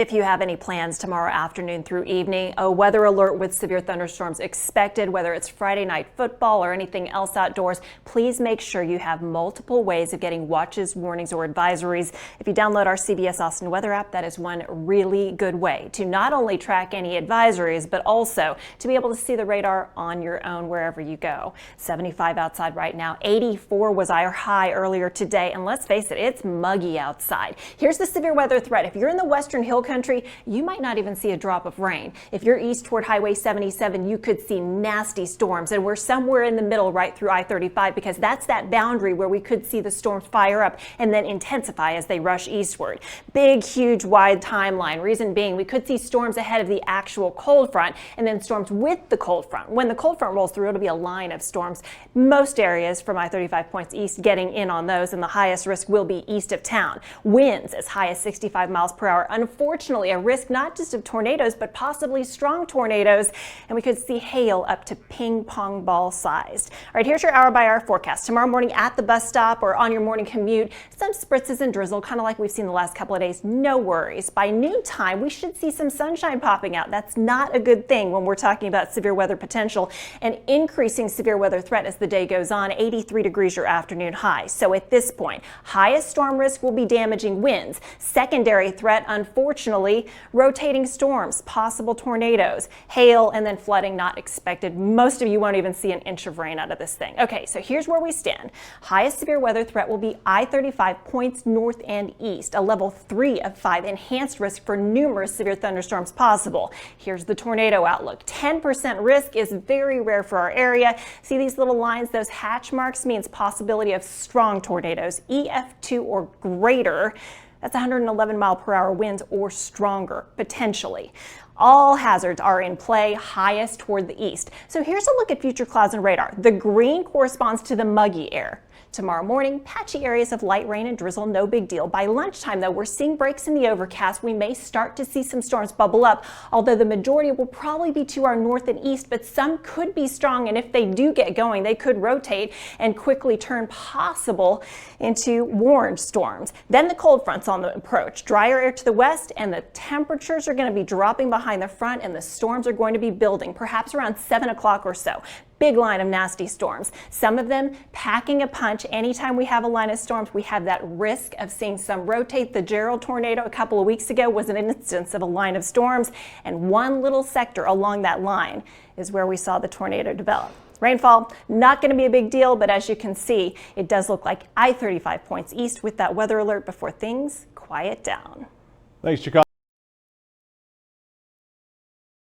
If you have any plans tomorrow afternoon through evening, a weather alert with severe thunderstorms expected, whether it's Friday night football or anything else outdoors, please make sure you have multiple ways of getting watches, warnings, or advisories. If you download our CBS Austin weather app, that is one really good way to not only track any advisories, but also to be able to see the radar on your own wherever you go. 75 outside right now, 84 was our high earlier today, and let's face it, it's muggy outside. Here's the severe weather threat. If you're in the western hill country, you might not even see a drop of rain. If you're east toward Highway 77, you could see nasty storms, and we're somewhere in the middle right through I-35 because that's that boundary where we could see the storms fire up and then intensify as they rush eastward. Big, huge, wide timeline. Reason being, we could see storms ahead of the actual cold front and then storms with the cold front. When the cold front rolls through, it'll be a line of storms. Most areas from I-35 points east getting in on those, and the highest risk will be east of town. Winds as high as 65 miles per hour. Unfortunately, a risk not just of tornadoes, but possibly strong tornadoes, and we could see hail up to ping pong ball sized. All right, here's your hour-by-hour forecast. Tomorrow morning at the bus stop or on your morning commute, some spritzes and drizzle, kind of like we've seen the last couple of days. No worries. By noontime, we should see some sunshine popping out. That's not a good thing when we're talking about severe weather potential and increasing severe weather threat as the day goes on. 83 degrees your afternoon high. So at this point, highest storm risk will be damaging winds. Secondary threat, unfortunately, rotating storms, possible tornadoes, hail, and then flooding not expected. Most of you won't even see an inch of rain out of this thing. Okay, so here's where we stand. Highest severe weather threat will be I-35 points north and east, a level 3 of 5, enhanced risk for numerous severe thunderstorms possible. Here's the tornado outlook. 10% risk is very rare for our area. See these little lines? Those hatch marks means possibility of strong tornadoes, EF2 or greater. That's 111 mile per hour winds or stronger, potentially. All hazards are in play, highest toward the east. So here's a look at future clouds and radar. The green corresponds to the muggy air. Tomorrow morning, patchy areas of light rain and drizzle, no big deal. By lunchtime, though, we're seeing breaks in the overcast. We may start to see some storms bubble up, although the majority will probably be to our north and east, but some could be strong, and if they do get going, they could rotate and quickly turn possible into warm storms. Then the cold front's on the approach. Drier air to the west, and the temperatures are going to be dropping behind the front, and the storms are going to be building, perhaps around 7 o'clock or so. Big line of nasty storms. Some of them packing a punch. Anytime we have a line of storms, we have that risk of seeing some rotate. The Gerald tornado a couple of weeks ago was an instance of a line of storms, and one little sector along that line is where we saw the tornado develop. Rainfall, not going to be a big deal, but as you can see, it does look like I-35 points east with that weather alert before things quiet down. Thanks, Chicago.